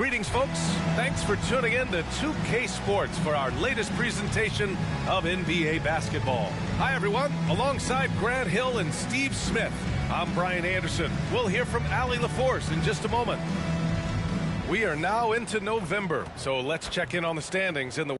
Greetings, folks. Thanks for tuning in to 2K Sports for our latest presentation of NBA basketball. Hi, everyone. Alongside Grant Hill and Steve Smith, I'm Brian Anderson. We'll hear from Allie LaForce in just a moment. We are now into November, so let's check in on the standings in the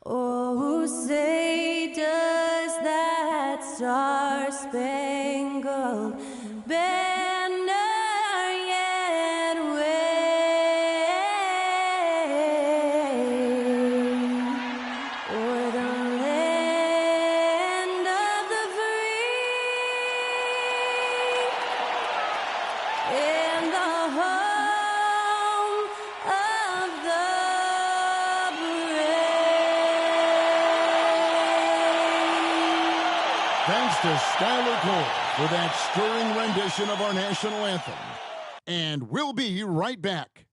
Oh, say does that star-spangled banner yet wave o'er the land of the free and the home of the Thanks to Skylar Cole for that stirring rendition of our national anthem. And we'll be right back.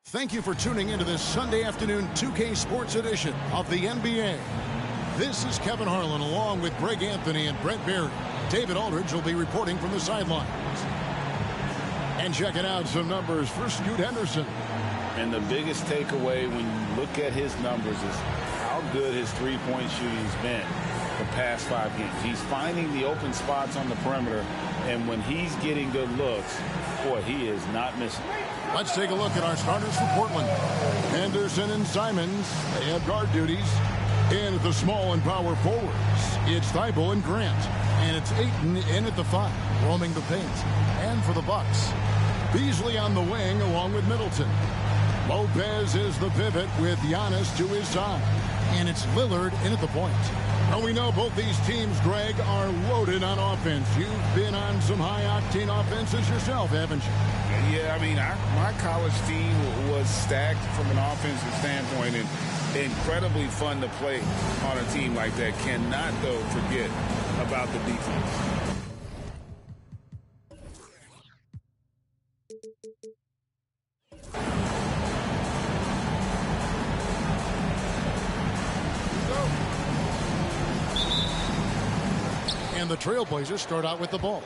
Thank you for tuning into this Sunday afternoon 2K Sports edition of the NBA. This is Kevin Harlan along with Greg Anthony and Brett Berry. David Aldridge will be reporting from the sidelines. And checking out some numbers for Scoot Henderson. And the biggest takeaway when you look at his numbers is how good his three-point shooting's been the past 5 games. He's finding the open spots on the perimeter, and when he's getting good looks, boy, he is not missing. Let's take a look at our starters for Portland. Henderson and Simons, they have guard duties. In at the small and power forwards, it's Thibault and Grant. And it's Ayton in at the 5, roaming the paint. And for the Bucks, Beasley on the wing along with Middleton. Lopez is the pivot with Giannis to his side. And it's Lillard in at the point. Now we know both these teams, Greg, are loaded on offense. You've been on some high-octane offenses yourself, haven't you? Yeah, I mean, my college team was stacked from an offensive standpoint and incredibly fun to play on a team like that. Cannot, though, forget about the defense. And the Trailblazers start out with the ball.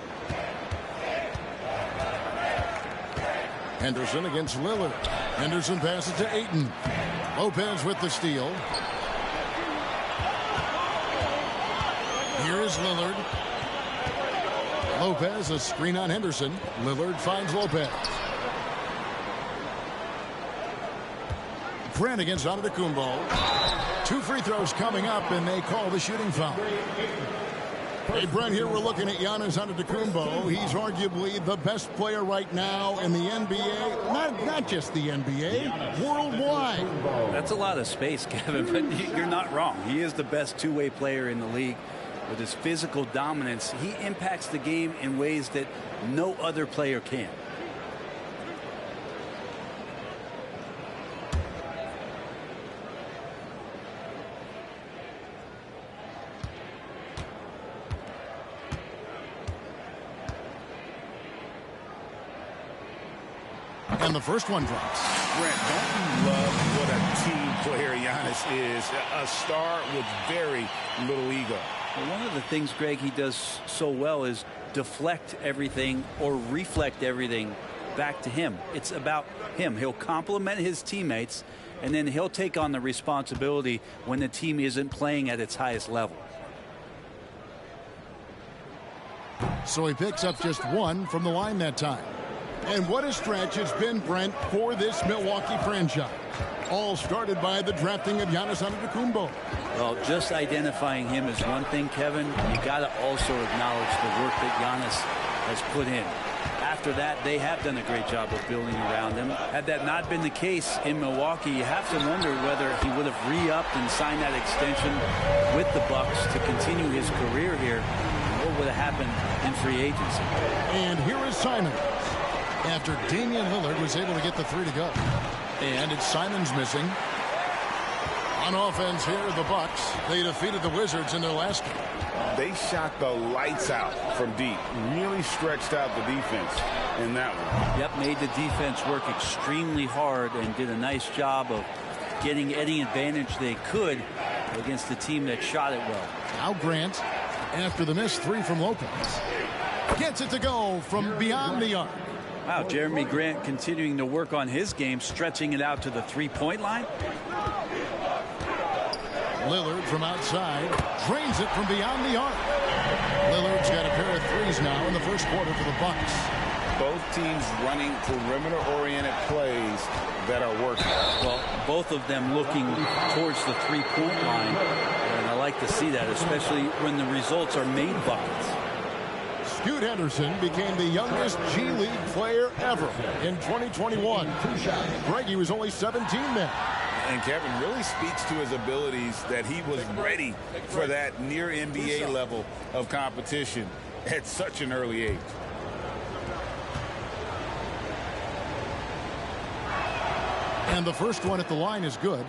Henderson against Lillard. Henderson passes to Ayton. Lopez with the steal. Here is Lillard. Lopez, a screen on Henderson. Lillard finds Lopez. Grant against Antetokounmpo. 2 free throws coming up, and they call the shooting foul. Hey, Brent, here we're looking at Giannis Antetokounmpo. He's arguably the best player right now in the NBA. Not just the NBA, worldwide. That's a lot of space, Kevin, but you're not wrong. He is the best two-way player in the league. With his physical dominance, he impacts the game in ways that no other player can. And the first one drops. Brent, don't you love what a team player Giannis is? A star with very little ego. Well, one of the things, Greg, he does so well is deflect everything or reflect everything back to him. It's about him. He'll compliment his teammates, and then he'll take on the responsibility when the team isn't playing at its highest level. So he picks up just one from the line that time. And what a stretch it's been, Brent, for this Milwaukee franchise. All started by the drafting of Giannis Antetokounmpo. Well, just identifying him is one thing, Kevin. You got to also acknowledge the work that Giannis has put in. After that, they have done a great job of building around him. Had that not been the case in Milwaukee, you have to wonder whether he would have re-upped and signed that extension with the Bucks to continue his career here. What would have happened in free agency? And here is Simons. After Damian Lillard was able to get the three to go. And it's Simons missing. On offense here, the Bucks. They defeated the Wizards in their last game. They shot the lights out from deep. Really stretched out the defense in that one. Yep, made the defense work extremely hard and did a nice job of getting any advantage they could against the team that shot it well. Now Grant, after the missed three from Lopez, gets it to go from beyond the arc. Wow, Jeremy Grant continuing to work on his game, stretching it out to the three-point line. Lillard from outside drains it from beyond the arc. Lillard's got a pair of threes now in the first quarter for the Bucks. Both teams running perimeter-oriented plays that are working. Well, both of them looking towards the three-point line, and I like to see that, especially when the results are made buckets. Scoot Henderson became the youngest G League player ever in 2021. Greg, he was only 17 then. And Kevin really speaks to his abilities that he was ready for that near NBA level of competition at such an early age. And the first one at the line is good.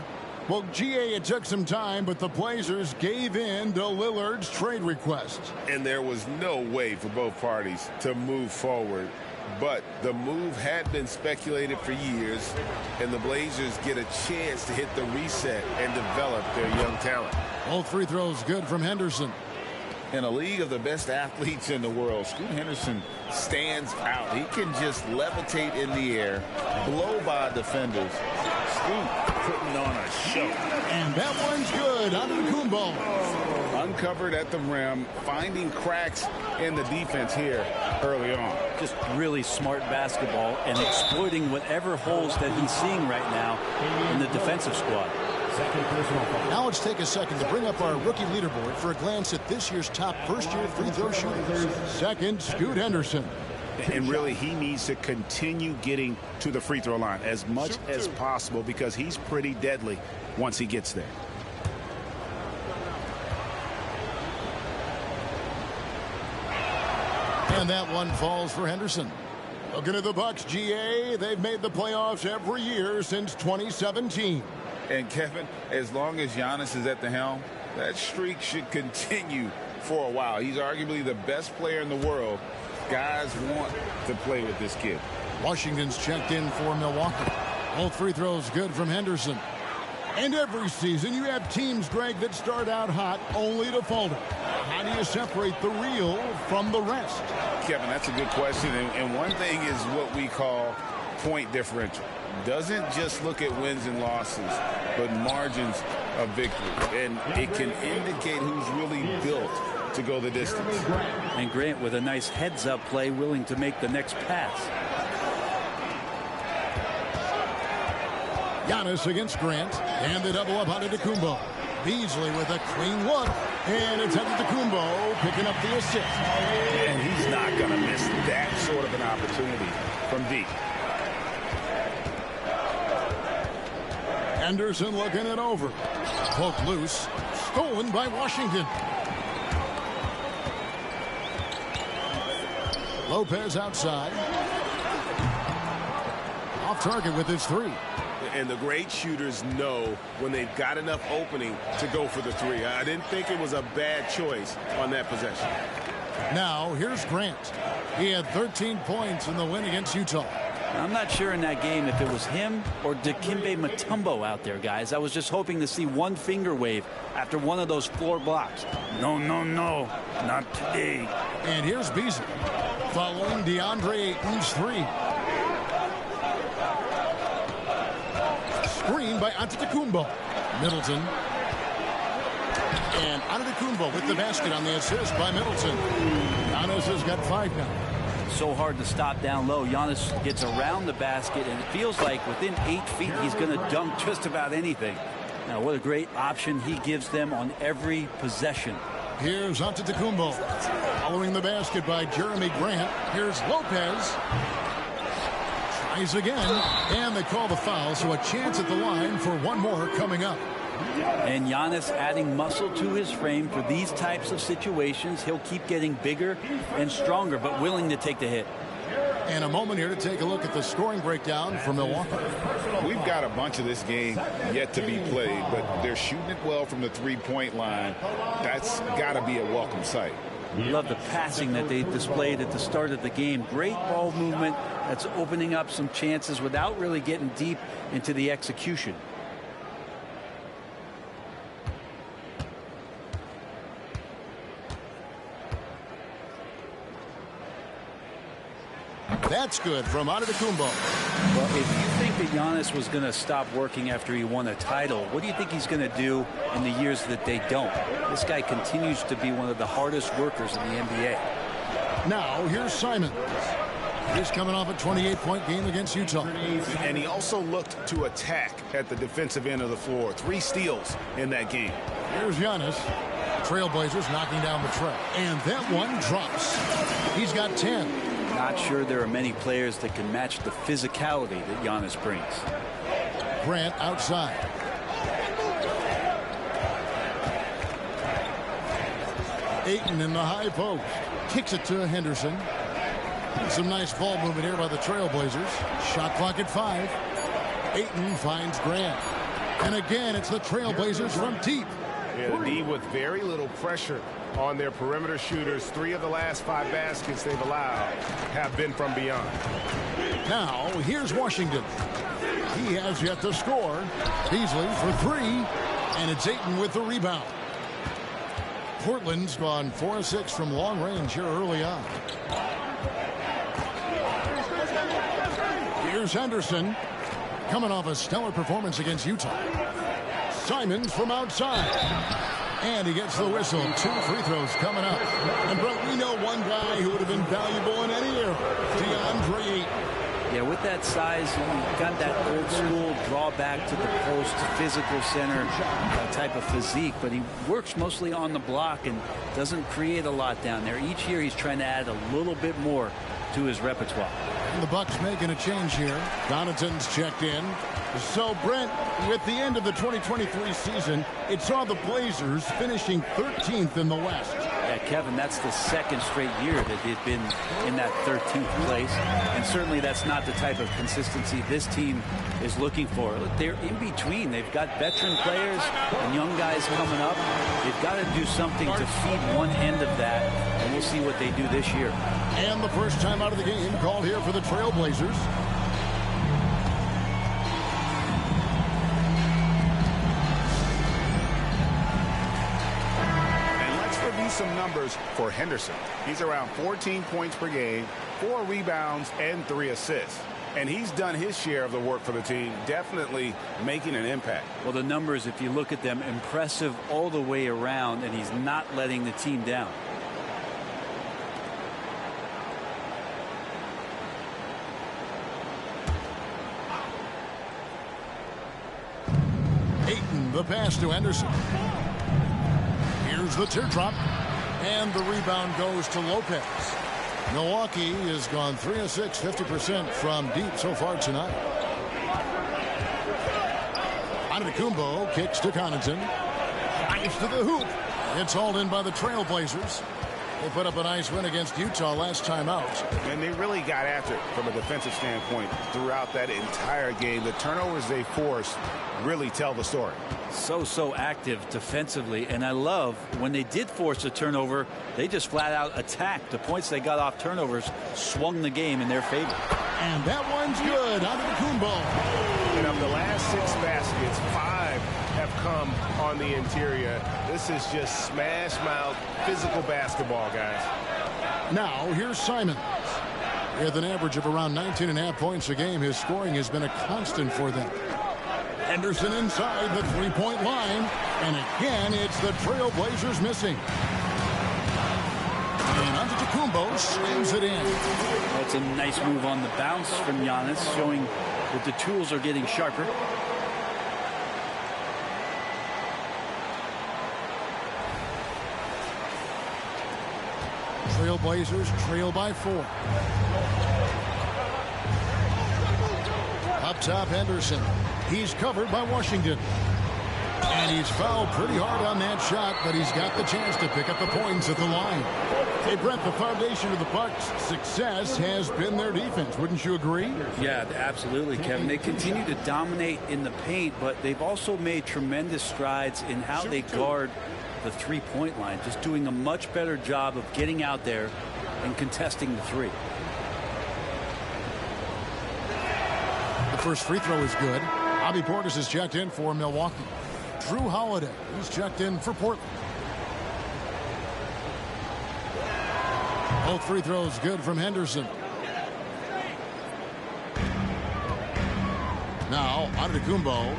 Well, GA, it took some time, but the Blazers gave in to Lillard's trade request. And there was no way for both parties to move forward. But the move had been speculated for years, and the Blazers get a chance to hit the reset and develop their young talent. All free throws good from Henderson. In a league of the best athletes in the world, Scoot Henderson stands out. He can just levitate in the air, blow by defenders. Scoot putting on a show. And that one's good. Antetokounmpo. Uncovered at the rim, finding cracks in the defense here early on. Just really smart basketball and exploiting whatever holes that he's seeing right now in the defensive squad. Now let's take a second to bring up our rookie leaderboard for a glance at this year's top first-year free throw shooters. Second, Scoot Henderson. And really, he needs to continue getting to the free throw line as much as possible because he's pretty deadly once he gets there. And that one falls for Henderson. Looking at the Bucks, GA, they've made the playoffs every year since 2017. And Kevin, as long as Giannis is at the helm, that streak should continue for a while. He's arguably the best player in the world. Guys want to play with this kid. Washington's checked in for Milwaukee. All free throws good from Henderson. And every season you have teams, Greg, that start out hot only to falter. How do you separate the real from the rest? Kevin, that's a good question. And one thing is what we call point differential. Doesn't just look at wins and losses, but margins of victory. And it can indicate who's really built to go the distance. And Grant with a nice heads-up play, willing to make the next pass. Giannis against Grant, and they double up on Antetokounmpo. Beasley with a clean look. And it's Antetokounmpo picking up the assist. And he's not going to miss that sort of an opportunity from deep. Anderson looking it over. Poked loose. Stolen by Washington. Lopez outside. Off target with his three. And the great shooters know when they've got enough opening to go for the three. I didn't think it was a bad choice on that possession. Now, here's Grant. He had 13 points in the win against Utah. I'm not sure in that game if it was him or Dikembe Mutombo out there, guys. I was just hoping to see one finger wave after one of those floor blocks. No, no, no, not today. And here's Beasley following DeAndre Ayton's three. Screen by Antetokounmpo. Middleton. And Antetokounmpo with the basket on the assist by Middleton. Giannis has got 5 now. So hard to stop down low. Giannis gets around the basket, and it feels like within 8 feet he's going to dunk just about anything. Now, what a great option he gives them on every possession. Here's Antetokounmpo. Following the basket by Jeremy Grant. Here's Lopez. Tries again. And they call the foul, so a chance at the line for one more coming up. And Giannis adding muscle to his frame for these types of situations. He'll keep getting bigger and stronger, but willing to take the hit. And a moment here to take a look at the scoring breakdown for Milwaukee. We've got a bunch of this game yet to be played, but they're shooting it well from the three-point line. That's got to be a welcome sight. Love the passing that they displayed at the start of the game. Great ball movement that's opening up some chances without really getting deep into the execution. That's good from Antetokounmpo. Well, if you think that Giannis was going to stop working after he won a title, what do you think he's going to do in the years that they don't? This guy continues to be one of the hardest workers in the NBA. Now, here's Simons. He's coming off a 28-point game against Utah. And he also looked to attack at the defensive end of the floor. 3 steals in that game. Here's Giannis. Trailblazers knocking down the tray. And that one drops. He's got 10. Not sure there are many players that can match the physicality that Giannis brings. Grant outside. Ayton in the high post. Kicks it to Henderson. Some nice ball movement here by the Trailblazers. Shot clock at 5. Ayton finds Grant. And again, it's the Trailblazers from deep. Yeah, the D with very little pressure on their perimeter shooters. 3 of the last 5 baskets they've allowed have been from beyond. Now, here's Washington. He has yet to score. Beasley for 3. And it's Ayton with the rebound. Portland's gone 4-6 from long range here early on. Here's Henderson. Coming off a stellar performance against Utah. Simons from outside. And he gets the whistle. 2 free throws coming up. And, Brett, we know one guy who would have been valuable in any era. DeAndre Ayton. Yeah, with that size, you've got that old school drawback to the post, physical center type of physique, but he works mostly on the block and doesn't create a lot down there. Each year he's trying to add a little bit more to his repertoire. And the Bucks making a change here. Donaton's checked in. So, Brent, with the end of the 2023 season, it saw the Blazers finishing 13th in the West. Yeah, Kevin, that's the 2nd straight year that they've been in that 13th place. And certainly that's not the type of consistency this team is looking for. They're in between. They've got veteran players and young guys coming up. They've got to do something to feed one end of that, and we'll see what they do this year. And the first time out of the game called here for the Trailblazers. Some numbers for Henderson. He's around 14 points per game, 4 rebounds, and 3 assists. And he's done his share of the work for the team, definitely making an impact. Well, the numbers, if you look at them, impressive all the way around, and he's not letting the team down. Ayton The pass to Henderson. Here's the teardrop. And the rebound goes to Lopez. Milwaukee has gone 3 of 6, 50% from deep so far tonight. Antetokounmpo kicks to Connaughton. Drives to the hoop. It's hauled in by the Trailblazers. They put up a nice win against Utah last time out. And they really got after it from a defensive standpoint throughout that entire game. The turnovers they forced really tell the story. So active defensively, and I love when they did force a turnover, they just flat out attacked. The points they got off turnovers swung the game in their favor. And that one's good. Antetokounmpo. And of the last 6 baskets, 5 have come on the interior. This is just smash mouth physical basketball, guys. Now here's Simons. With an average of around 19.5 points a game, his scoring has been a constant for them. Henderson inside the three-point line. And again, it's the Trailblazers missing. And Antetokounmpo slams it in. That's a nice move on the bounce from Giannis, showing that the tools are getting sharper. Trailblazers trail by 4. Up top, Henderson. He's covered by Washington. And he's fouled pretty hard on that shot, but he's got the chance to pick up the points at the line. Hey, Brett, the foundation of the Bucks' success has been their defense. Wouldn't you agree? Yeah, absolutely, Kevin. They continue to dominate in the paint, but they've also made tremendous strides in how they guard the three-point line, just doing a much better job of getting out there and contesting the three. The first free throw is good. Bobby Portis is checked in for Milwaukee. Drew Holiday is checked in for Portland. Both free throws good from Henderson. Now, Antetokounmpo.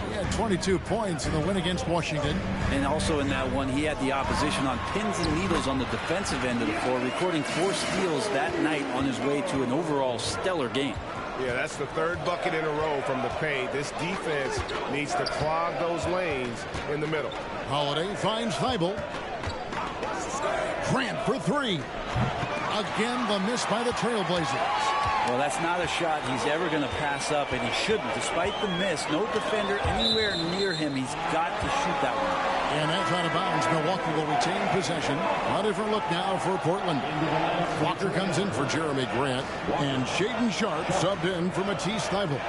He had 22 points in the win against Washington. And also in that one, he had the opposition on pins and needles on the defensive end of the floor, recording 4 steals that night on his way to an overall stellar game. Yeah, that's the 3rd bucket in a row from the paint. This defense needs to clog those lanes in the middle. Holiday finds Thibault. Grant for 3. Again, the miss by the Trailblazers. Well, that's not a shot he's ever going to pass up, and he shouldn't. Despite the miss, no defender anywhere near him. He's got to shoot that one. And that's out of bounds. Milwaukee will retain possession. A different look now for Portland. Walker comes in for Jeremy Grant. And Shaedon Sharpe subbed in for Matisse Thybulle.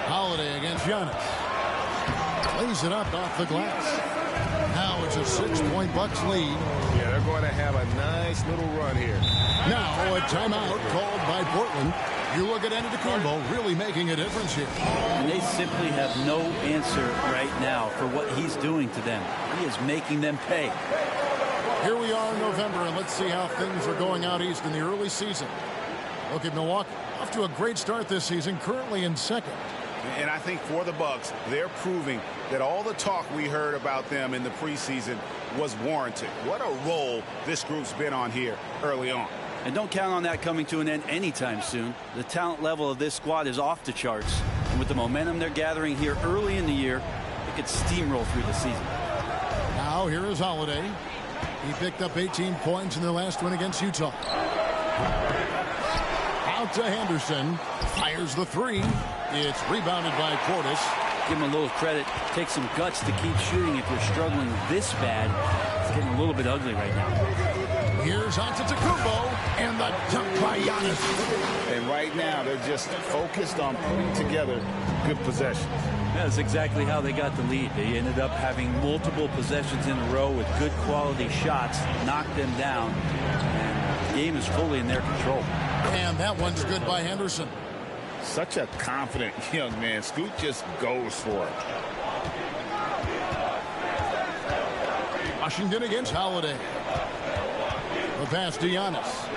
Holiday against Giannis. Lays it up off the glass. Now it's a 6-point Bucks lead. Yeah, they're going to have a nice little run here. Now a timeout called by Portland. You look at Antetokounmpo really making a difference here. And they simply have no answer right now for what he's doing to them. He is making them pay. Here we are in November, and let's see how things are going out east in the early season. Look at Milwaukee. Off to a great start this season, currently in 2nd. And I think for the Bucks, they're proving that all the talk we heard about them in the preseason was warranted. What a role this group's been on here early on. And don't count on that coming to an end anytime soon. The talent level of this squad is off the charts. And with the momentum they're gathering here early in the year, they could steamroll through the season. Now here is Holiday. He picked up 18 points in their last win against Utah. Out to Henderson. Fires the 3. It's rebounded by Portis. Give him a little credit. Take some guts to keep shooting if you're struggling this bad. It's getting a little bit ugly right now. Here's Antetokounmpo, and the dunk by Giannis. And right now, they're just focused on putting together good possessions. That's exactly how they got the lead. They ended up having multiple possessions in a row with good quality shots, knocked them down, and the game is fully in their control. And that one's good by Henderson. Such a confident young man. Scoot just goes for it. Washington against Holiday. The pass to Giannis.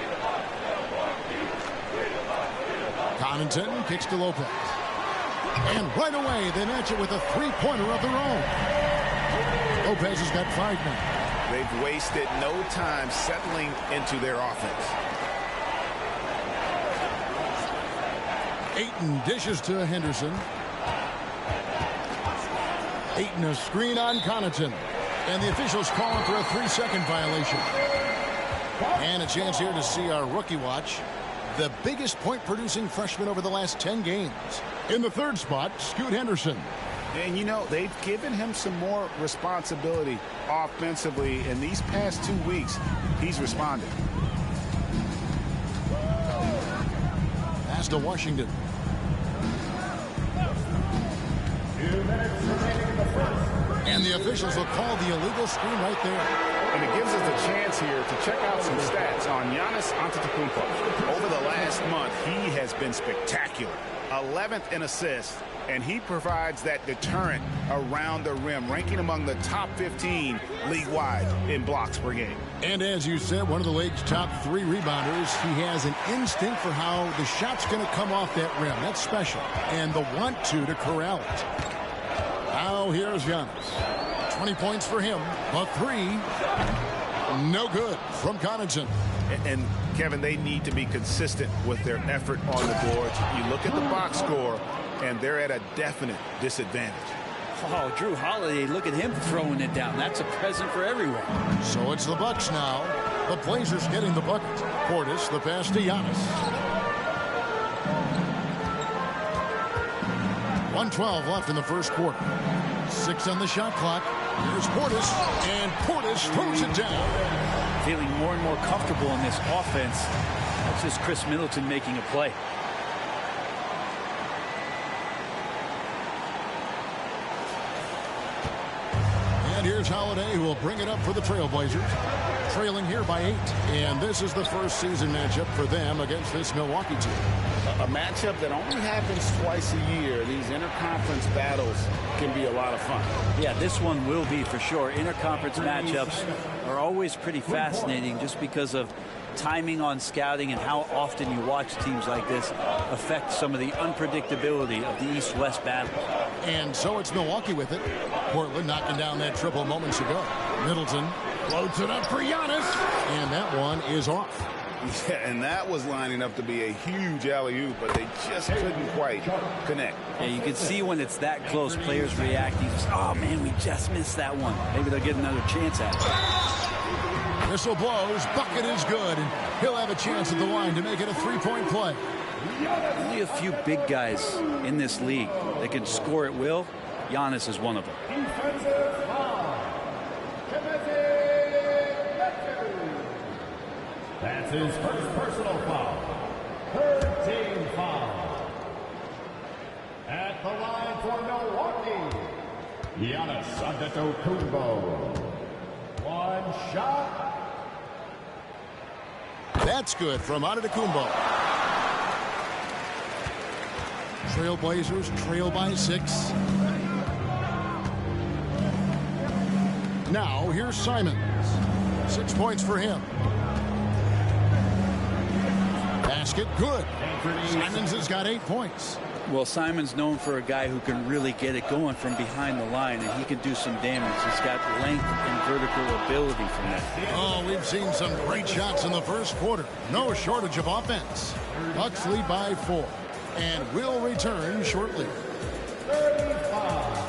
Connaughton kicks to Lopez. And right away, they match it with a 3-pointer of their own. Lopez has got 5 now. They've wasted no time settling into their offense. Ayton dishes to Henderson. Ayton a screen on Connaughton. And the officials calling for a 3-second violation. And a chance here to see our rookie watch. The biggest point-producing freshman over the last 10 games. In the third spot, Scoot Henderson. And, you know, they've given him some more responsibility offensively. In these past 2 weeks, he's responded. Pass to Washington. 2 minutes remaining in the first. And the officials will call the illegal screen right there. And it gives us a chance here to check out some stats on Giannis Antetokounmpo. Over the last month, he has been spectacular. 11th in assists, and he provides that deterrent around the rim, ranking among the top 15 league-wide in blocks per game. And as you said, one of the league's top 3 rebounders. He has an instinct for how the shot's going to come off that rim. That's special. And the want-to corral it. Now here's Giannis. 20 points for him. A 3. No good from Connaughton. And Kevin, they need to be consistent with their effort on the boards. You look at the box score, and they're at a definite disadvantage. Oh, Drew Holiday, look at him throwing it down. That's a present for everyone. So it's the Bucks now. The Blazers getting the bucket. Portis, the pass to Giannis. 1:12 left in the first quarter. 6 on the shot clock. Here's Portis, and Portis throws it down. Feeling more and more comfortable in this offense. That's just Chris Middleton making a play. And here's Holiday, who will bring it up for the Trailblazers. Trailing here by 8. And this is the first season matchup for them against this Milwaukee team. A matchup that only happens twice a year. These interconference battles can be a lot of fun. Yeah, this one will be for sure. Interconference matchups are always pretty fascinating just because of timing on scouting and how often you watch teams like this affect some of the unpredictability of the East-West battle. And so it's Milwaukee with it. Portland knocking down that triple moments ago. Middleton floats it up for Giannis. And that one is off. Yeah, and that was lining up to be a huge alley-oop, but they just couldn't quite connect. Yeah, you can see when it's that close, players reacting. Oh, man, we just missed that one. Maybe they'll get another chance at it. Whistle blows. Bucket is good. And he'll have a chance at the line to make it a 3-point play. Only a few big guys in this league that can score at will. Giannis is one of them. That's his first personal foul. Third team foul. At the line for Milwaukee, Giannis Antetokounmpo. One shot. That's good from Antetokounmpo. Trailblazers trail by 6. Now here's Simons. 6 points for him. Basket good. Simons has got 8 points. Well, Simon's known for a guy who can really get it going from behind the line, and he can do some damage. He's got length and vertical ability from that. Oh, we've seen some great shots in the first quarter. No shortage of offense. Bucks lead by 4 and will return shortly. 35.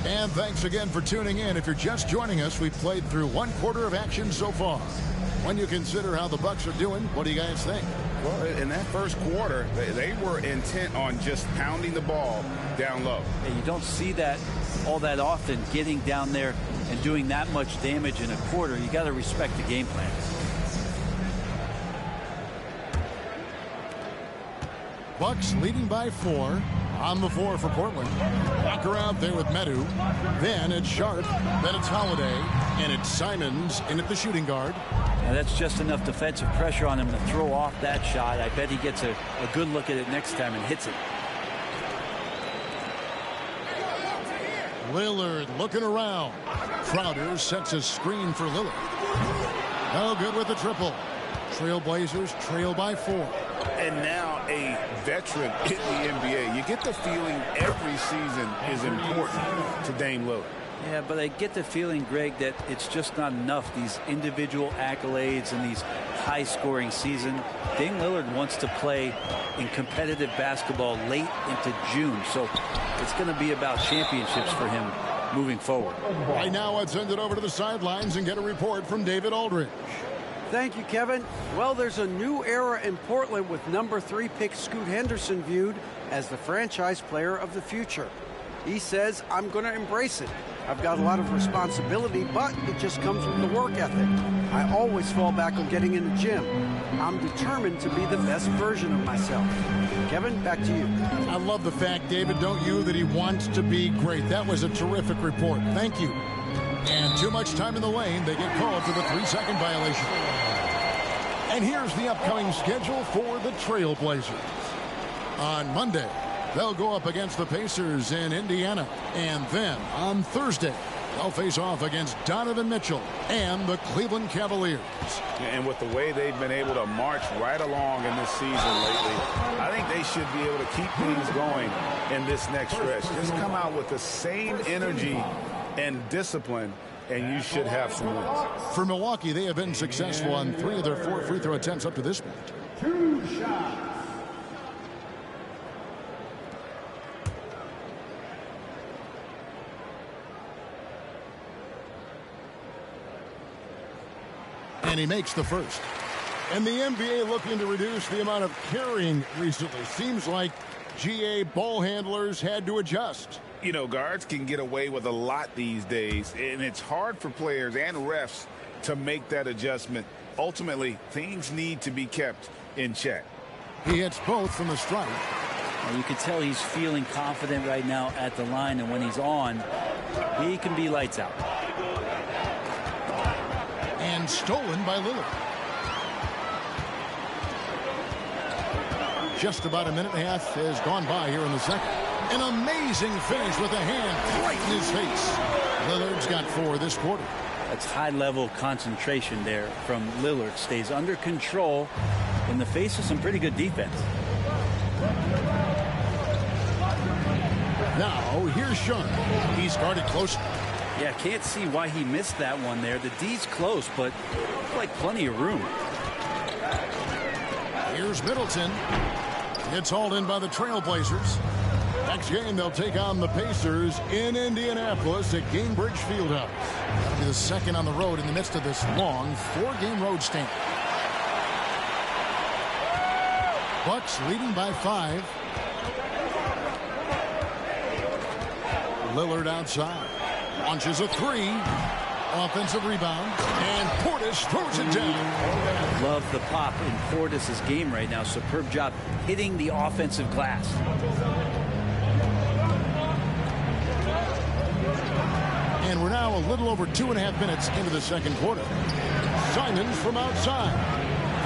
And thanks again for tuning in. If you're just joining us, we've played through 1 quarter of action so far. When you consider how the Bucks are doing, what do you guys think? Well, in that first quarter, they were intent on just pounding the ball down low. And you don't see that all that often, getting down there and doing that much damage in a quarter. You got to respect the game plan. Bucks leading by 4 on the 4 for Portland. Walker out there with Medu. Then it's Sharp. Then it's Holiday. And it's Simons in at the shooting guard. Now that's just enough defensive pressure on him to throw off that shot. I bet he gets a good look at it next time and hits it. Lillard looking around. Crowder sets a screen for Lillard. No good with the triple. Trailblazers trail by 4. And now a veteran in the NBA. You get the feeling every season is important to Dame Lillard. Yeah, but I get the feeling, Greg, that it's just not enough. These individual accolades and these high-scoring season. Dame Lillard wants to play in competitive basketball late into June. So it's going to be about championships for him moving forward. Right now, let's send it over to the sidelines and get a report from David Aldridge. Thank you, Kevin. Well, there's a new era in Portland with number 3 pick Scoot Henderson viewed as the franchise player of the future. He says, I'm going to embrace it. I've got a lot of responsibility, but it just comes with the work ethic. I always fall back on getting in the gym. I'm determined to be the best version of myself. Kevin, back to you. I love the fact, David, don't you, that he wants to be great. That was a terrific report. Thank you. And too much time in the lane. They get called for the 3-second violation. And here's the upcoming schedule for the Trailblazers. On Monday, they'll go up against the Pacers in Indiana. And then on Thursday, they'll face off against Donovan Mitchell and the Cleveland Cavaliers. And with the way they've been able to march right along in this season lately, I think they should be able to keep things going in this next stretch. Just come out with the same energy and discipline, and you should have some wins. For Milwaukee, they have been successful on 3 of their 4 free throw attempts up to this point. 2 shots. And he makes the first. And the NBA looking to reduce the amount of carrying recently. Seems like GA ball handlers had to adjust. You know, guards can get away with a lot these days, and it's hard for players and refs to make that adjustment. Ultimately, things need to be kept in check. He hits both from the strike. Well, you can tell he's feeling confident right now at the line, and when he's on, he can be lights out. And stolen by Lillard. Just about a minute and a half has gone by here in the second. An amazing finish with a hand right in his face. Lillard's got 4 this quarter. That's high-level concentration there from Lillard. Stays under control in the face of some pretty good defense. Now, here's Sharp. He's guarded close. Yeah, can't see why he missed that one there. The D's close, but like plenty of room. Here's Middleton. It's hauled in by the Trailblazers. Next game, they'll take on the Pacers in Indianapolis at Gainbridge Fieldhouse. That'll be the second on the road in the midst of this long 4-game road stint. Bucks leading by 5. Lillard outside. Launches a 3. Offensive rebound. And Portis throws it down. Love the pop in Portis' game right now. Superb job hitting the offensive glass. And we're now a little over 2.5 minutes into the second quarter. Simons from outside.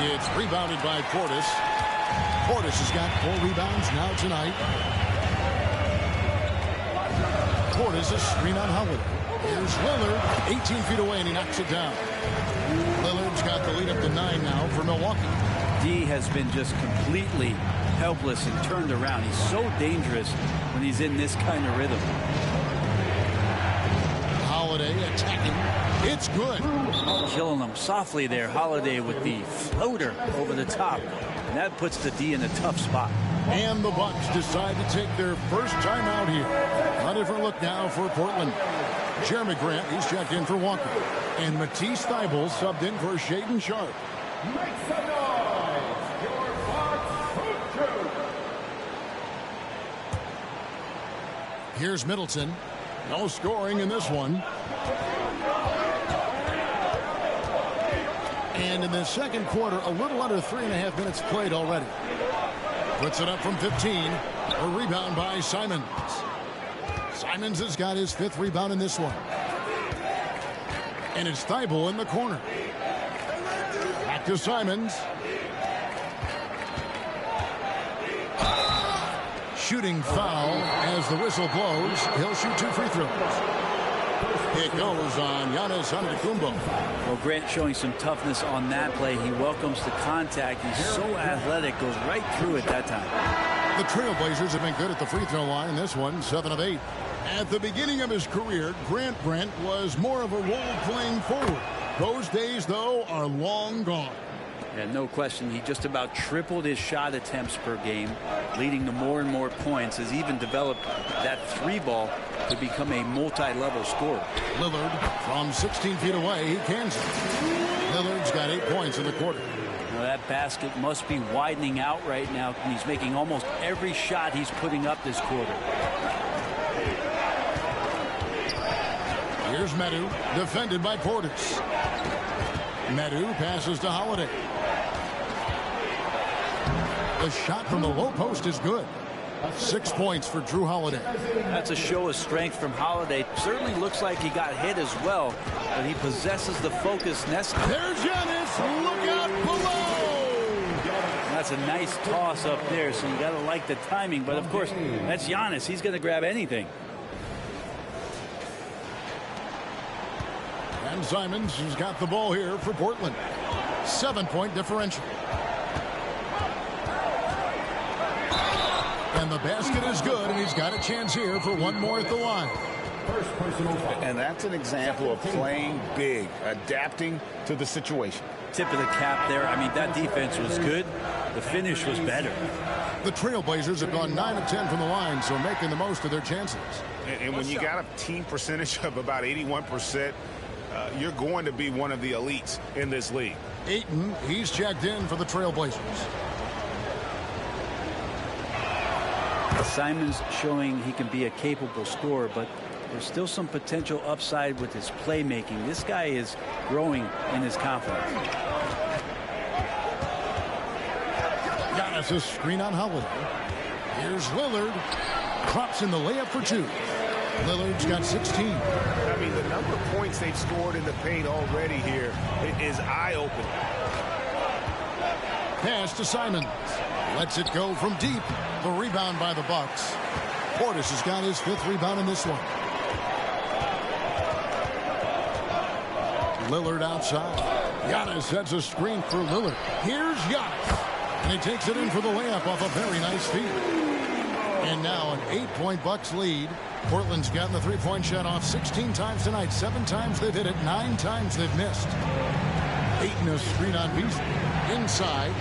It's rebounded by Portis. Portis has got 4 rebounds now tonight. Portis is screen on Howard. Here's Lillard, 18 feet away, and he knocks it down. Lillard's got the lead up to 9 now for Milwaukee. D has been just completely helpless and turned around. He's so dangerous when he's in this kind of rhythm. Holiday attacking. It's good. Killing them softly there. Holiday with the floater over the top. And that puts the D in a tough spot. And the Bucks decide to take their first time out here. A different look now for Portland. Jeremy Grant, he's checked in for Walker. And Matisse Thybulle subbed in for Shaedon Sharp. Make some noise. Your Bucks Hoop Troop. Here's Middleton. No scoring in this one. And in the second quarter, a little under 3.5 minutes played already. Puts it up from 15. A rebound by Simons. Simons has got his 5th rebound in this one. And it's Thibault in the corner. Back to Simons. Shooting foul as the whistle blows. He'll shoot 2 free throws. It goes on Giannis Antetokounmpo. Well, Grant showing some toughness on that play. He welcomes the contact. He's so athletic, goes right through it that time. The Trailblazers have been good at the free throw line in this one, 7 of 8. At the beginning of his career, Grant Brent was more of a role-playing forward. Those days, though, are long gone. Yeah, no question. He just about tripled his shot attempts per game, leading to more and more points. Has even developed that 3 ball to become a multi-level scorer. Lillard from 16 feet away, he cans it. Lillard's got 8 points in the quarter. Now that basket must be widening out right now. He's making almost every shot he's putting up this quarter. Here's Medu, defended by Portis. Medu passes to Holiday. The shot from the low post is good. 6 points for Drew Holiday. That's a show of strength from Holiday. Certainly looks like he got hit as well, but he possesses the focus necessary. There's Giannis. Look out below. That's a nice toss up there, so you got to like the timing. But, of course, that's Giannis. He's going to grab anything. And Simons has got the ball here for Portland. 7-point differential. And the basket is good, and he's got a chance here for one more at the line. And that's an example of playing big, adapting to the situation. Tip of the cap there. I mean, that defense was good. The finish was better. The Trailblazers have gone 9 of 10 from the line, so making the most of their chances. And when you got a team percentage of about 81%, you're going to be one of the elites in this league. Ayton, he's checked in for the Trailblazers. Simons showing he can be a capable scorer, but there's still some potential upside with his playmaking. This guy is growing in his confidence. Giannis' screen on Holiday. Here's Lillard. Drops in the layup for 2. Lillard's got 16. I mean, the number of points they've scored in the paint already here is eye-opening. Pass to Simons. Lets it go from deep. The rebound by the Bucks. Portis has got his 5th rebound in this one. Lillard outside. Giannis sets a screen for Lillard. Here's Giannis. And he takes it in for the layup off a very nice feed. And now an 8-point Bucks lead. Portland's gotten the 3-point shot off 16 times tonight. 7 times they've hit it. 9 times they've missed. Ayton a screen on Beasley. Inside.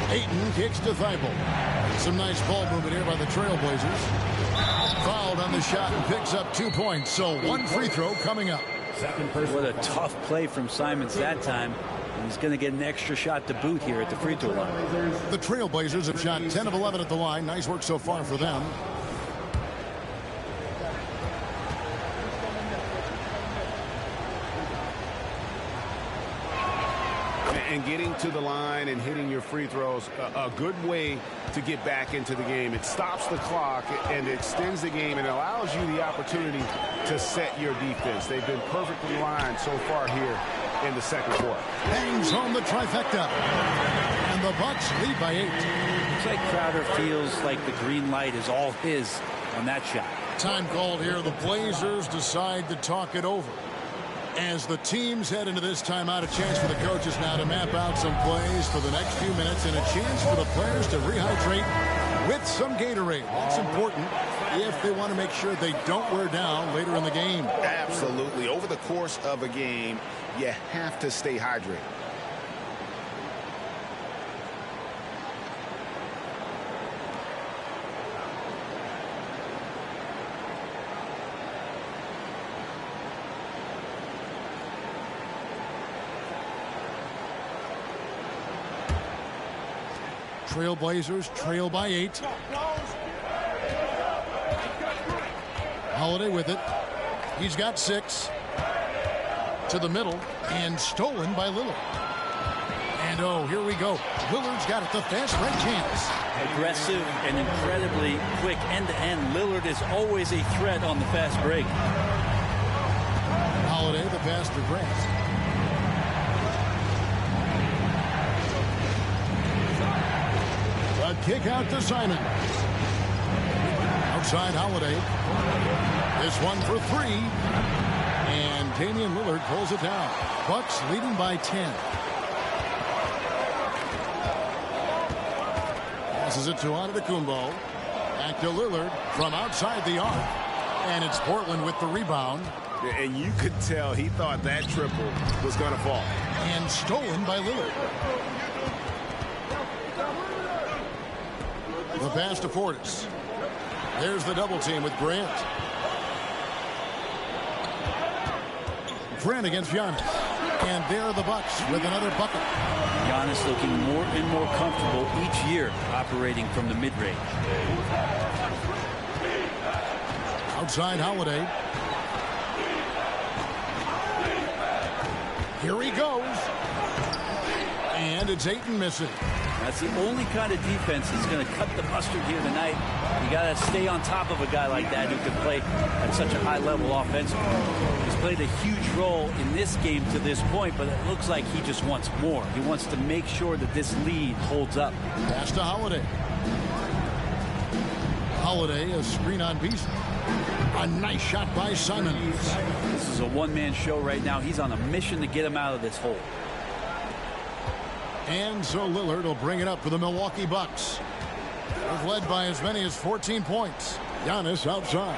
Ayton kicks to Thibault. Some nice ball movement here by the Trailblazers. Fouled on the shot and picks up 2 points. So 1 free throw coming up. What a tough play from Simons that time. And he's going to get an extra shot to boot here at the free throw line. The Trailblazers have shot 10 of 11 at the line. Nice work so far for them. And getting to the line and hitting your free throws, a good way to get back into the game. It stops the clock and extends the game and allows you the opportunity to set your defense. They've been perfectly lined so far here in the second quarter. Hangs home the trifecta. And the Bucks lead by 8. Looks like Crowder feels like the green light is all his on that shot. Time called here. The Blazers decide to talk it over. As the teams head into this timeout, a chance for the coaches now to map out some plays for the next few minutes and a chance for the players to rehydrate with some Gatorade. That's important if they want to make sure they don't wear down later in the game. Absolutely. Over the course of a game, you have to stay hydrated. Trailblazers trail by 8. Holiday with it. He's got 6. To the middle and stolen by Lillard. And oh, here we go. Lillard's got it, the fast break chance. Aggressive and incredibly quick end-to-end. Lillard is always a threat on the fast break. Holiday, the pass to Grant. A kick out to Simon. Outside Holiday. This one for three. And Damian Lillard pulls it down. Bucks leading by 10. Passes it to Antetokounmpo. Back to Lillard from outside the arc. And it's Portland with the rebound. And you could tell he thought that triple was going to fall. And stolen by Lillard. The pass to Portis. There's the double team with Grant. Grant against Giannis. And there are the Bucks with another bucket. Giannis looking more and more comfortable each year operating from the mid-range. Outside Holiday. Here he goes. And it's Ayton missing. That's the only kind of defense that's going to cut the mustard here tonight. You got to stay on top of a guy like that who can play at such a high level offensively. He's played a huge role in this game to this point, but it looks like he just wants more. He wants to make sure that this lead holds up. Pass to Holiday. Holiday, a screen on Beasley. A nice shot by Simons. This is a one-man show right now. He's on a mission to get him out of this hole. And so Lillard will bring it up for the Milwaukee Bucks. They've led by as many as 14 points. Giannis outside.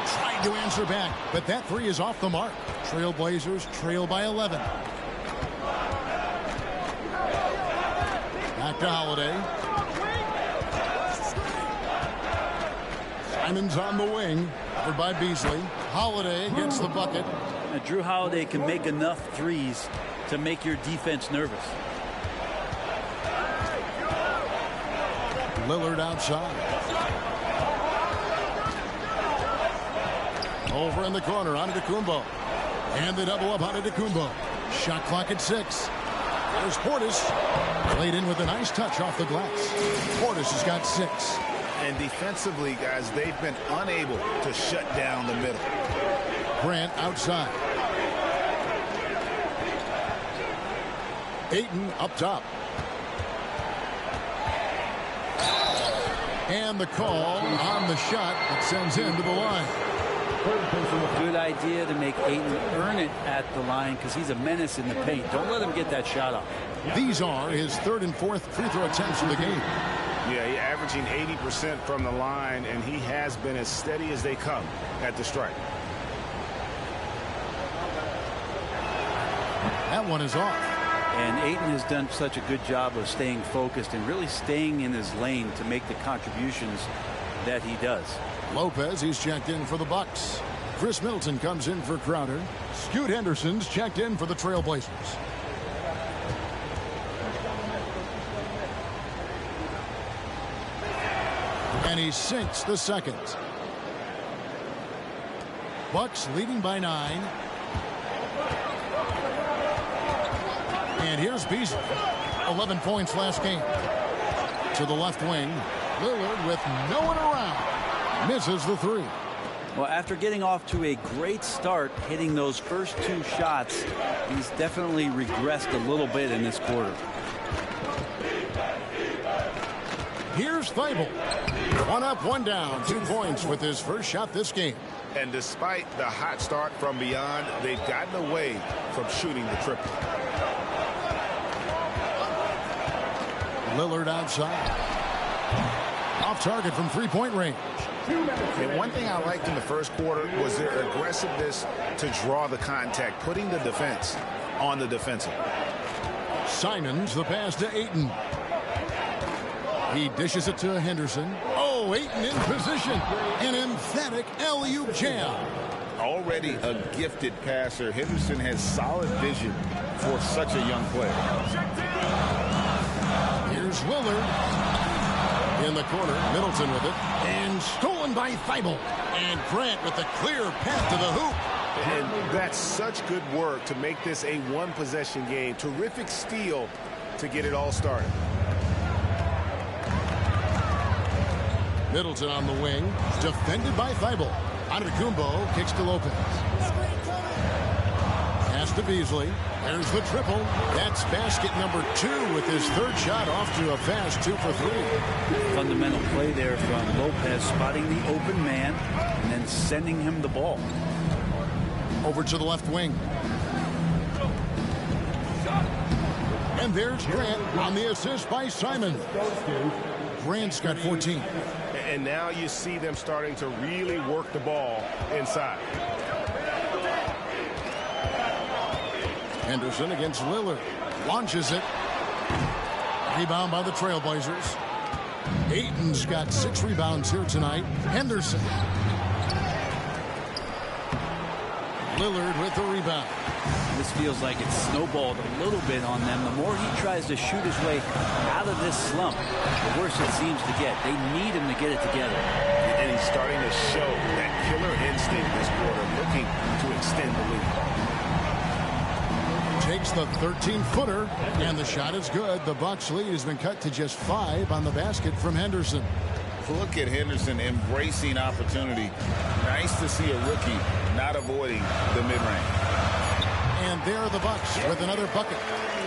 Tried to answer back, but that three is off the mark. Trailblazers trail by 11. Back to Holiday. Simons on the wing. Covered by Beasley. Holiday gets the bucket. Now, Drew Holiday can make enough threes to make your defense nervous. Lillard outside. Over in the corner, Antetokounmpo. And the double up Antetokounmpo. Shot clock at 6. There's Portis. Played in with a nice touch off the glass. Portis has got 6. And defensively, guys, they've been unable to shut down the middle. Grant outside. Ayton up top. And the call on the shot that sends him to the line. Good idea to make Ayton earn it at the line because he's a menace in the paint. Don't let him get that shot off. These are his third and fourth free throw attempts of the game. Yeah, he's averaging 80% from the line, and he has been as steady as they come at the stripe. That one is off. And Ayton has done such a good job of staying focused and really staying in his lane to make the contributions that he does. Lopez, he's checked in for the Bucks. Chris Middleton comes in for Crowder. Scoot Henderson's checked in for the Trailblazers. And he sinks the second. Bucks leading by 9. And here's Beasley. 11 points last game. To the left wing. Lillard with no one around. Misses the 3. Well, after getting off to a great start, hitting those first 2 shots, he's definitely regressed a little bit in this quarter. Here's Thibault. 1 up, 1 down. 2 points with his first shot this game. And despite the hot start from beyond, they've gotten away from shooting the triple. Lillard outside. Off target from three-point range. And one thing I liked in the first quarter was their aggressiveness to draw the contact, putting the defense on the defensive. Simons, the pass to Ayton. He dishes it to Henderson. Oh, Ayton in position. An emphatic alley-oop jam. Already a gifted passer, Henderson has solid vision for such a young player. Here's Lillard in the corner. Middleton with it. And stolen by Thibault. And Grant with the clear path to the hoop. And that's such good work to make this a one-possession game. Terrific steal to get it all started. Middleton on the wing, defended by Thibault. Antetokounmpo kicks to Lopez. Pass to Beasley. There's the triple. That's basket number 2 with his third shot off to a fast 2 for 3. Fundamental play there from Lopez, spotting the open man and then sending him the ball. Over to the left wing. And there's Grant on the assist by Simon. Grant's got 14. And now you see them starting to really work the ball inside. Henderson against Lillard. Launches it. Rebound by the Trailblazers. Ayton's got 6 rebounds here tonight. Henderson. Lillard with the rebound. This feels like it's snowballed a little bit on them. The more he tries to shoot his way out of this slump, the worse it seems to get. They need him to get it together. And he's starting to show that killer instinct this quarter, looking to extend the lead. Takes the 13-footer, and the shot is good. The Bucks' lead has been cut to just 5 on the basket from Henderson. Look at Henderson embracing opportunity. Nice to see a rookie not avoiding the mid-range. And there are the Bucks with another bucket.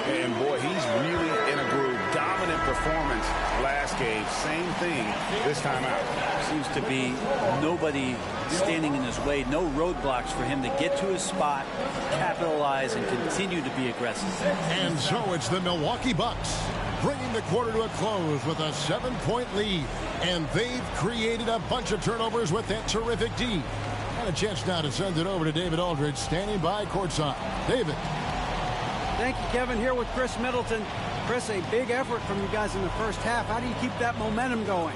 And boy, he's really in a groove. Dominant performance last game. Same thing this time out. Seems to be nobody standing in his way. No roadblocks for him to get to his spot, capitalize, and continue to be aggressive. And so it's the Milwaukee Bucks bringing the quarter to a close with a 7-point lead. And they've created a bunch of turnovers with that terrific D. And a chance now to send it over to David Aldridge, standing by courtside. David. Thank you, Kevin. Here with Chris Middleton. Chris, a big effort from you guys in the first half. How do you keep that momentum going?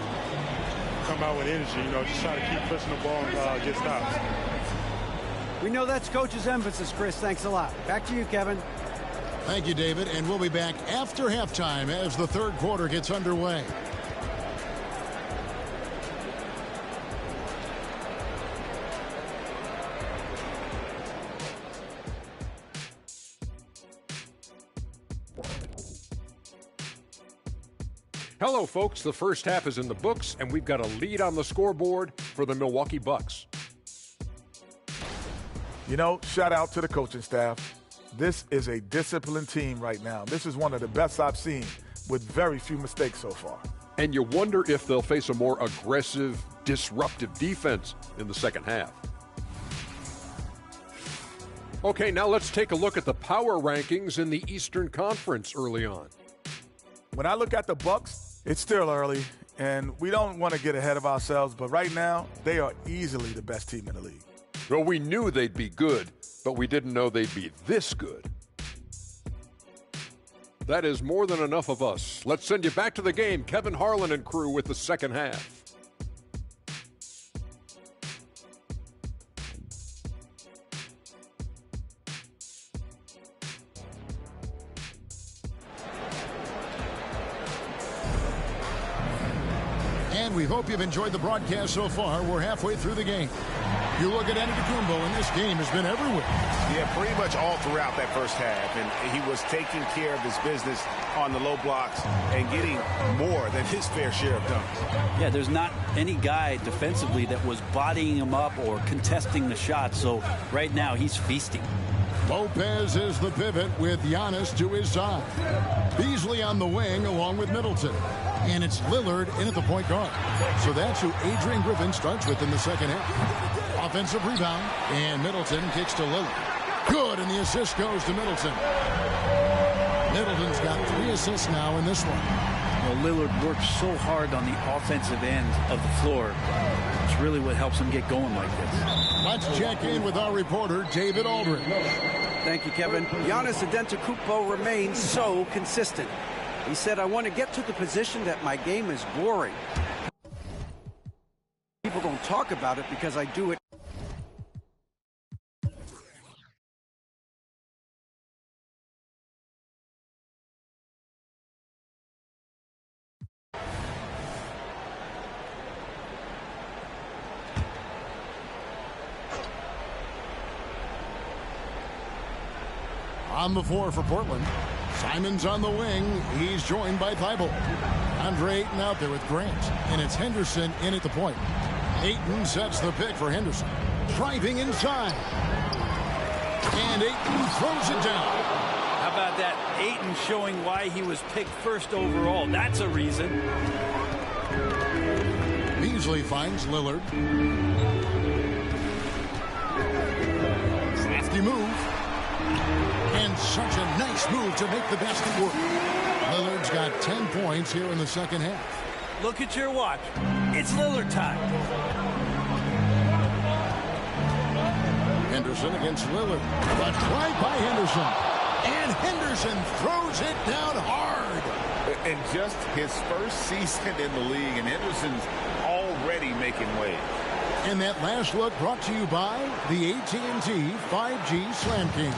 Come out with energy, just try to keep pushing the ball and get stops. We know that's Coach's emphasis, Chris. Thanks a lot. Back to you, Kevin. Thank you, David. And we'll be back after halftime as the third quarter gets underway. Hello, folks. The first half is in the books, and we've got a lead on the scoreboard for the Milwaukee Bucks. Shout out to the coaching staff. This is a disciplined team right now. This is one of the best I've seen with very few mistakes so far. And you wonder if they'll face a more aggressive, disruptive defense in the second half. Okay, now let's take a look at the power rankings in the Eastern Conference early on. When I look at the Bucks, it's still early, and we don't want to get ahead of ourselves, but right now, they are easily the best team in the league. Well, we knew they'd be good, but we didn't know they'd be this good. That is more than enough of us. Let's send you back to the game. Kevin Harlan and crew with the second half. And we hope you've enjoyed the broadcast so far. We're halfway through the game. You look at Antetokounmpo, and this game has been everywhere. Yeah, pretty much all throughout that first half. And he was taking care of his business on the low blocks and getting more than his fair share of dunks. Yeah, there's not any guy defensively that was bodying him up or contesting the shot. So right now he's feasting. Lopez is the pivot with Giannis to his side. Beasley on the wing along with Middleton. And it's Lillard in at the point guard. So that's who Adrian Griffin starts with in the second half. Offensive rebound, and Middleton kicks to Lillard. Good, and the assist goes to Middleton. Middleton's got 3 assists now in this one. Well, Lillard works so hard on the offensive end of the floor. It's really what helps him get going like this. Let's check in with our reporter, David Aldridge. Thank you, Kevin. Giannis Antetokounmpo remains so consistent. He said, I want to get to the position that my game is boring. People don't talk about it because I do it. On the floor for Portland. Simons on the wing. He's joined by Thibault. Andre Ayton out there with Grant. And it's Henderson in at the point. Ayton sets the pick for Henderson. Driving inside. And Ayton throws it down. How about that? Ayton showing why he was picked first overall. That's a reason. Beasley finds Lillard. Crafty move. And such a nice move to make the basket work. Lillard's got 10 points here in the second half. Look at your watch. It's Lillard time. Henderson against Lillard. The drive by Henderson. And Henderson throws it down hard. And just his first season in the league, and Henderson's already making waves. And that last look brought to you by the AT&T 5G Slam King.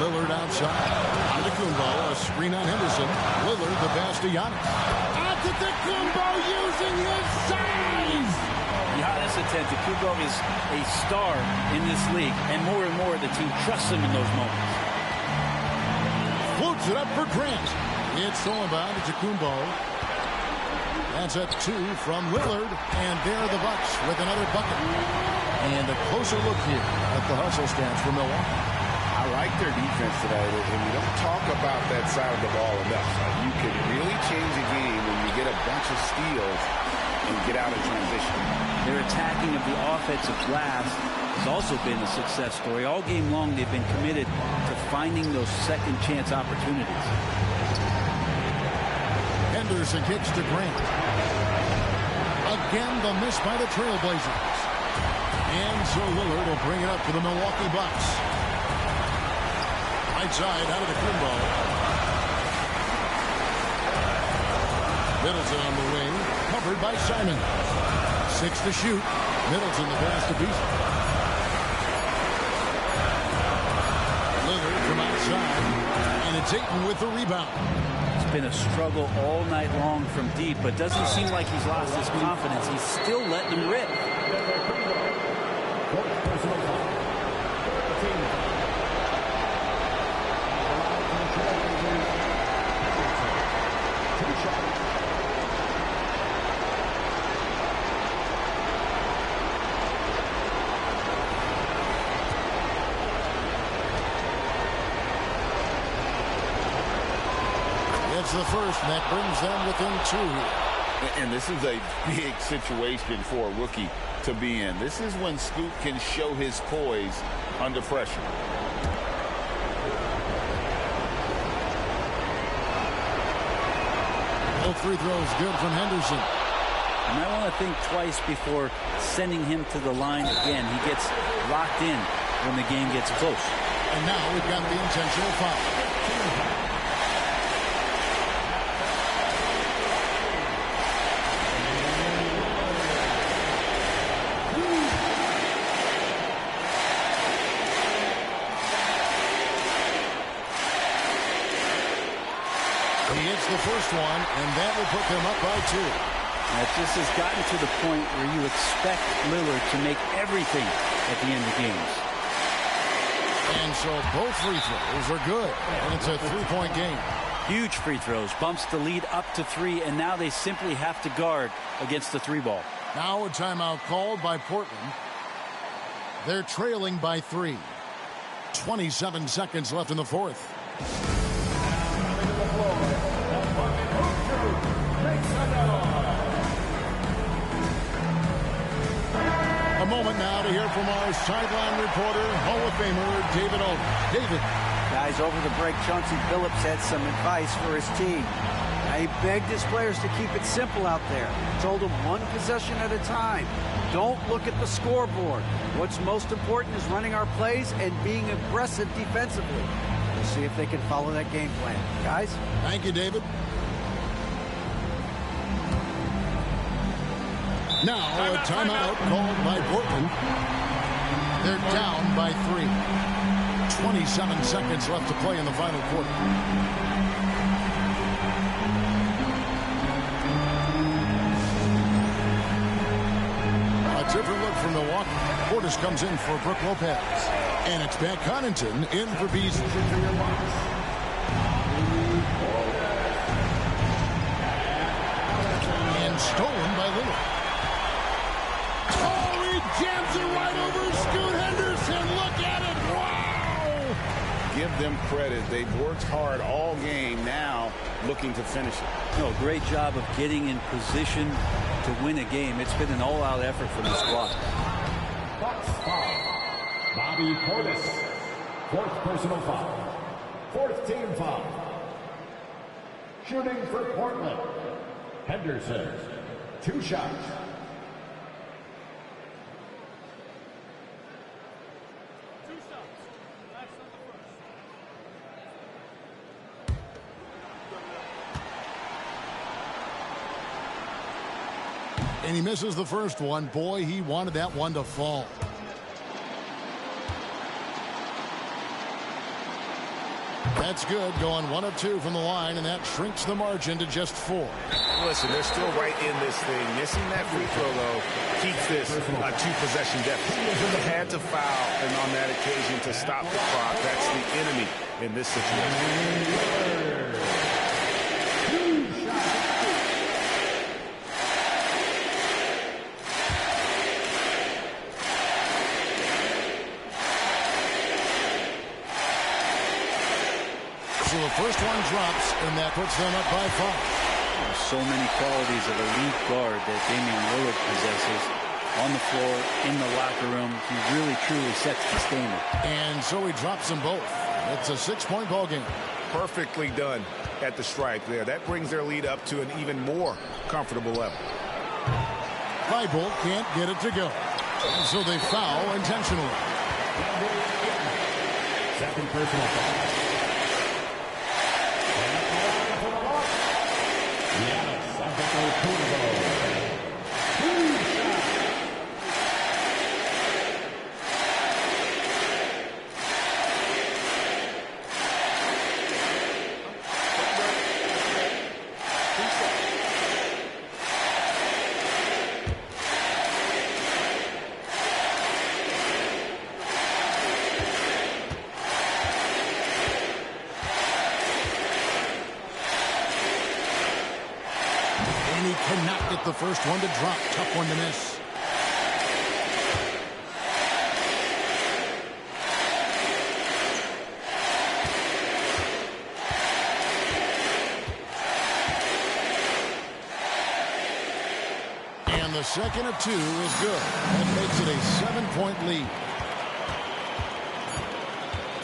Lillard outside. Antetokounmpo, a screen on Henderson. Lillard the pass to Giannis. Antetokounmpo using his size. Giannis Antetokounmpo is a star in this league, and more the team trusts him in those moments. Floats it up for Grant. It's thrown by Antetokounmpo. That's a 2 from Lillard, and there are the Bucks with another bucket. And a closer look here at the hustle stance for Milwaukee. I like their defense today, and we don't talk about that side of the ball enough. You can really change a game when you get a bunch of steals and get out of transition. Their attacking of the offensive glass has also been a success story. All game long, they've been committed to finding those second chance opportunities. Henderson kicks to Grant. Again, the miss by the Trailblazers. And so Lillard will bring it up for the Milwaukee Bucks. Right side out of the Kumbo. Middleton on the wing, covered by Simon. 6 to shoot. Middleton the pass to Beasley. Lillard from outside, and it's Ayton with the rebound. It's been a struggle all night long from deep, but doesn't seem like he's lost his confidence. He's still letting them rip. The first, and that brings them within 2. And this is a big situation for a rookie to be in. This is when Scoot can show his poise under pressure. Both free throws good from Henderson. You might want to think twice before sending him to the line again. He gets locked in when the game gets close. And now we've got the intentional foul. He hits the first one, and that will put them up by 2. This has gotten to the point where you expect Lillard to make everything at the end of games. And so both free throws are good, and it's a 3-point game. Huge free throws, bumps the lead up to 3, and now they simply have to guard against the 3-ball. Now a timeout called by Portland. They're trailing by 3. 27 seconds left in the fourth. A moment now to hear from our sideline reporter, Hall of Famer David Aldridge. David. Guys, over the break, Chauncey Billups had some advice for his team. He begged his players to keep it simple out there. Told them one possession at a time. Don't look at the scoreboard. What's most important is running our plays and being aggressive defensively. We'll see if they can follow that game plan. Guys? Thank you, David. Now a timeout called by Portland. They're down by 3. 27 seconds left to play in the final quarter. A A different look from Milwaukee. Portis comes in for Brook Lopez. And it's back Connaughton in for Beasley. And stolen by Lillard. Oh, he jams it right over Scoot Henderson. Look at it. Wow! Give them credit. They've worked hard all game, now looking to finish it. No, great job of getting in position to win a game. It's been an all-out effort from the squad. Box foul. Bobby Portis. Fourth personal foul. Fourth team foul. Shooting for Portland. Henderson. 2 shots. And he misses the first one. Boy, he wanted that one to fall. That's good, going 1 of 2 from the line, and that shrinks the margin to just 4. Listen, they're still right in this thing. Missing that free throw, though, keeps this a 2-possession deficit. They had to foul, and on that occasion, to stop the clock. That's the enemy in this situation. So the first one drops, and that puts them up by 5. So many qualities of elite guard that Damian Lillard possesses on the floor, in the locker room. He really, truly sets the standard. And so he drops them both. It's a 6-point ball game. Perfectly done at the stripe there. That brings their lead up to an even more comfortable level. Thibault can't get it to go. And so they foul intentionally. Second personal foul. Cannot get the first one to drop. Tough one to miss. And the second of 2 is good. That makes it a 7-point lead.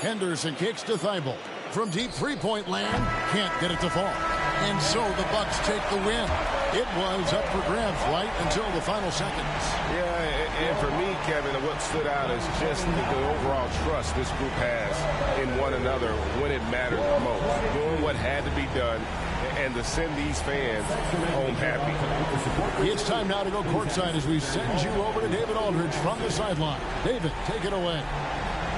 Henderson kicks to Thibault. From deep 3-point land, can't get it to fall. And so the Bucks take the win. It was up for grabs right until the final seconds. Yeah, and for me, Kevin, what stood out is just the overall trust this group has in one another when it mattered the most. Doing what had to be done and to send these fans home happy. It's time now to go courtside as we send you over to David Aldridge from the sideline. David, take it away.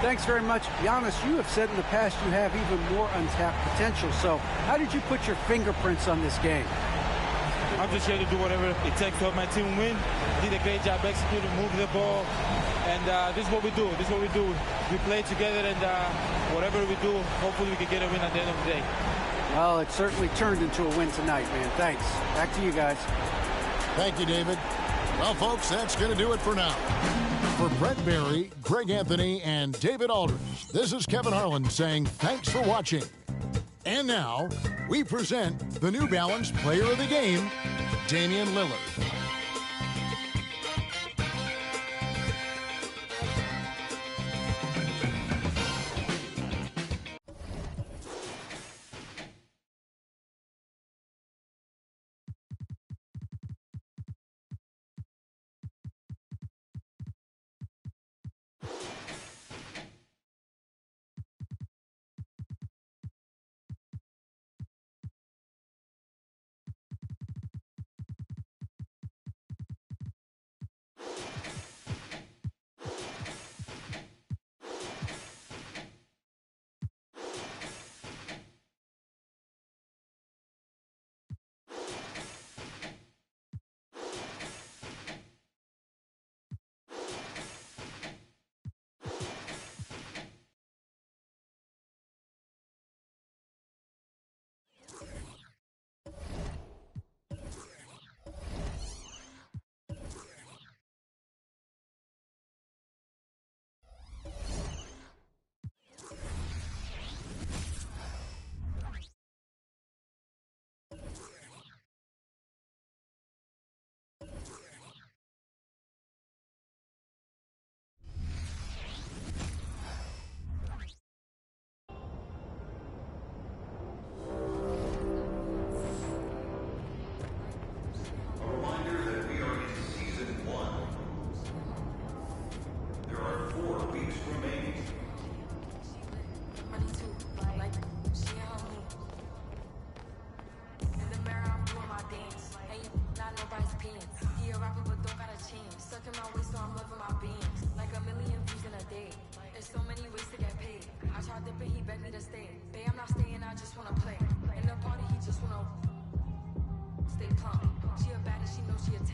Thanks very much. Giannis, you have said in the past you have even more untapped potential. So how did you put your fingerprints on this game? I'm just here to do whatever it takes to help my team win. Did a great job executing, moving the ball. And this is what we do. This is what we do. We play together, and whatever we do, hopefully we can get a win at the end of the day. Well, it certainly turned into a win tonight, man. Thanks. Back to you guys. Thank you, David. Well, folks, that's going to do it for now. For Brett Barry, Greg Anthony, and David Aldridge, this is Kevin Harlan saying thanks for watching. And now, we present the New Balance Player of the Game, Damian Lillard. but he begged me to stay. Babe, I'm not staying, I just wanna play. In the party, he just wanna stay plump. She a baddie, she knows she a 10.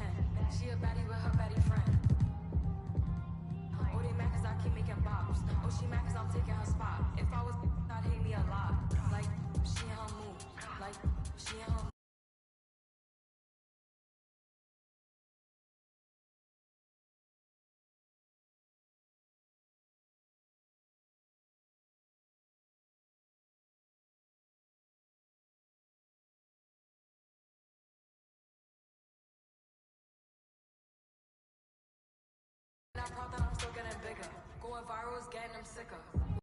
She a baddie with her baddie friend. Oh, they mad cause I keep making bops. Oh, she mad cause I'm taking her spot. If I was, I'd hate me a lot. Like, she in her mood. Like, she in her mood. I'm proud that I'm still getting bigger. Going viral is getting them sicker.